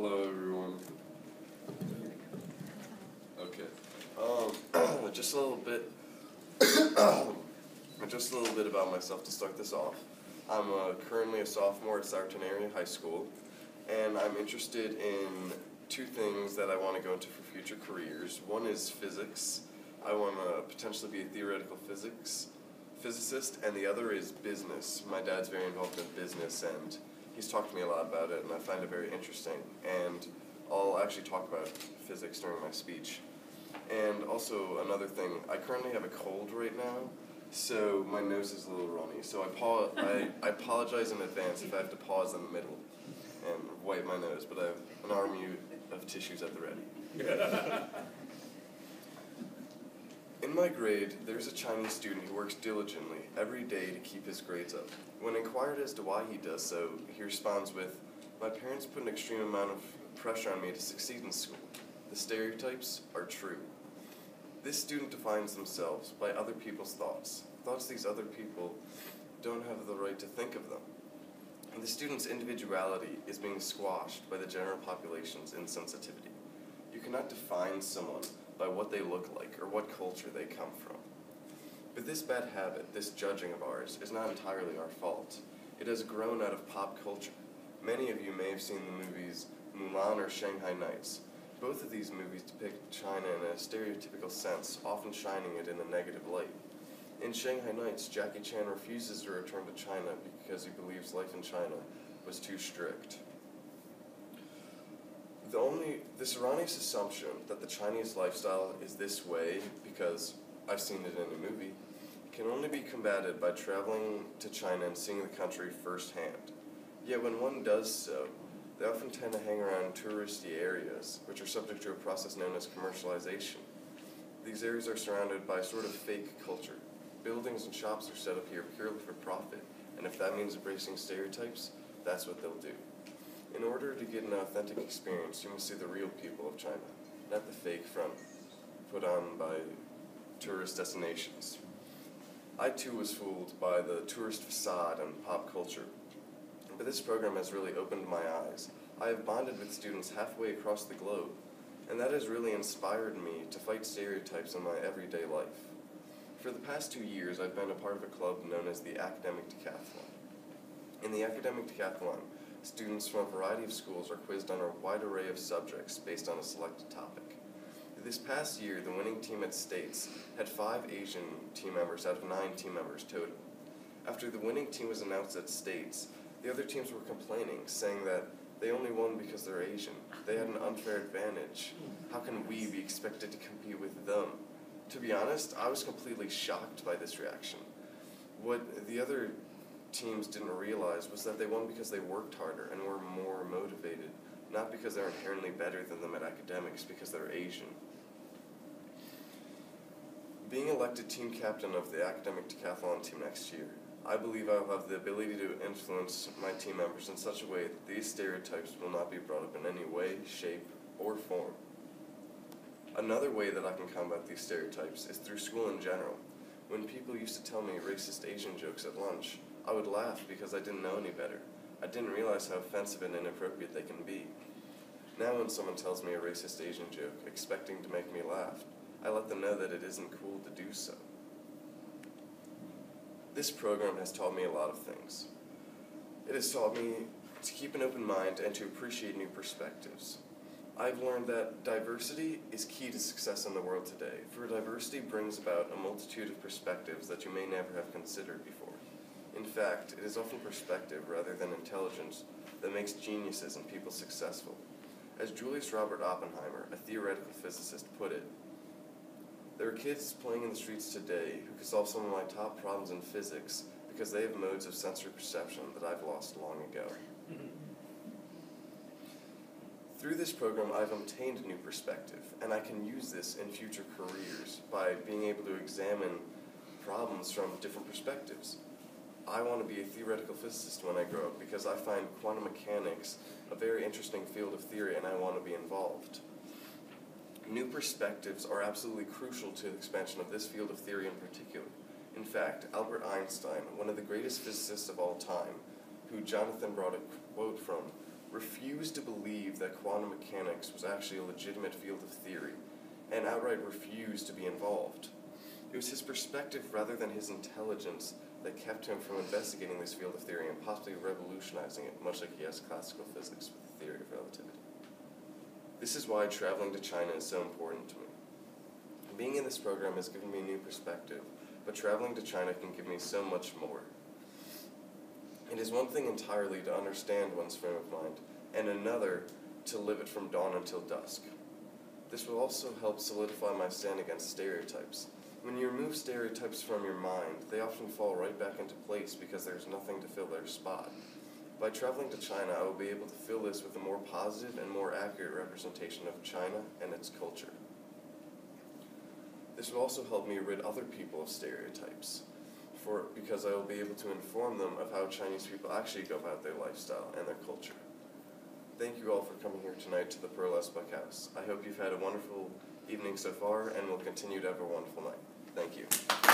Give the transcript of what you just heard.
Hello, everyone. Okay. Just a little bit. Just a little bit about myself to start this off. I'm currently a sophomore at Sourton Area High School, and I'm interested in two things that I want to go into for future careers. One is physics. I want to potentially be a theoretical physicist, and the other is business. My dad's very involved in business, and he's talked to me a lot about it, and I find it very interesting. And I'll actually talk about physics during my speech. And also another thing, I currently have a cold right now, so my nose is a little runny. So I apologize in advance if I have to pause in the middle and wipe my nose, but I have an army of tissues at the ready. In my grade, there's a Chinese student who works diligently every day to keep his grades up. When inquired as to why he does so, he responds with, "My parents put an extreme amount of pressure on me to succeed in school. The stereotypes are true." This student defines themselves by other people's thoughts these other people don't have the right to think of them. And the student's individuality is being squashed by the general population's insensitivity. You cannot define someone by what they look like or what culture they come from. But this bad habit, this judging of ours, is not entirely our fault. It has grown out of pop culture. Many of you may have seen the movies Mulan or Shanghai Nights. Both of these movies depict China in a stereotypical sense, often shining it in a negative light. In Shanghai Nights, Jackie Chan refuses to return to China because he believes life in China was too strict. This erroneous assumption that the Chinese lifestyle is this way because I've seen it in a movie can only be combated by traveling to China and seeing the country firsthand. Yet when one does so, they often tend to hang around touristy areas, which are subject to a process known as commercialization. These areas are surrounded by a sort of fake culture. Buildings and shops are set up here purely for profit, and if that means embracing stereotypes, that's what they'll do. In order to get an authentic experience, you must see the real people of China, not the fake front put on by tourist destinations. I too was fooled by the tourist facade and pop culture. But this program has really opened my eyes. I have bonded with students halfway across the globe, and that has really inspired me to fight stereotypes in my everyday life. For the past 2 years, I've been a part of a club known as the Academic Decathlon. In the Academic Decathlon, students from a variety of schools are quizzed on a wide array of subjects based on a selected topic. This past year, the winning team at States had 5 Asian team members out of 9 team members total. After the winning team was announced at States, the other teams were complaining, saying that they only won because they're Asian. They had an unfair advantage. How can we be expected to compete with them? To be honest, I was completely shocked by this reaction. What the other teams didn't realize was that they won because they worked harder and were more motivated, not because they're inherently better than them at academics because they're Asian. Being elected team captain of the Academic Decathlon team next year, I believe I will have the ability to influence my team members in such a way that these stereotypes will not be brought up in any way, shape, or form. Another way that I can combat these stereotypes is through school in general. When people used to tell me racist Asian jokes at lunch, I would laugh because I didn't know any better. I didn't realize how offensive and inappropriate they can be. Now when someone tells me a racist Asian joke, expecting to make me laugh, I let them know that it isn't cool to do so. This program has taught me a lot of things. It has taught me to keep an open mind and to appreciate new perspectives. I've learned that diversity is key to success in the world today, for diversity brings about a multitude of perspectives that you may never have considered before. In fact, it is often perspective rather than intelligence that makes geniuses and people successful. As Julius Robert Oppenheimer, a theoretical physicist, put it, "There are kids playing in the streets today who could solve some of my top problems in physics because they have modes of sensory perception that I've lost long ago." Through this program, I've obtained a new perspective, and I can use this in future careers by being able to examine problems from different perspectives. I want to be a theoretical physicist when I grow up because I find quantum mechanics a very interesting field of theory and I want to be involved. New perspectives are absolutely crucial to the expansion of this field of theory in particular. In fact, Albert Einstein, one of the greatest physicists of all time, who Jonathan brought a quote from, refused to believe that quantum mechanics was actually a legitimate field of theory, and outright refused to be involved. It was his perspective rather than his intelligence that kept him from investigating this field of theory and possibly revolutionizing it, much like he has classical physics with the theory of relativity. This is why traveling to China is so important to me. Being in this program has given me a new perspective, but traveling to China can give me so much more. It is one thing entirely to understand one's frame of mind, and another to live it from dawn until dusk. This will also help solidify my stand against stereotypes. When you remove stereotypes from your mind, they often fall right back into place because there's nothing to fill their spot. By traveling to China, I will be able to fill this with a more positive and more accurate representation of China and its culture. This will also help me rid other people of stereotypes, because I will be able to inform them of how Chinese people actually go about their lifestyle and their culture. Thank you all for coming here tonight to the Burlesque House. I hope you've had a wonderful evening so far and will continue to have a wonderful night. Thank you.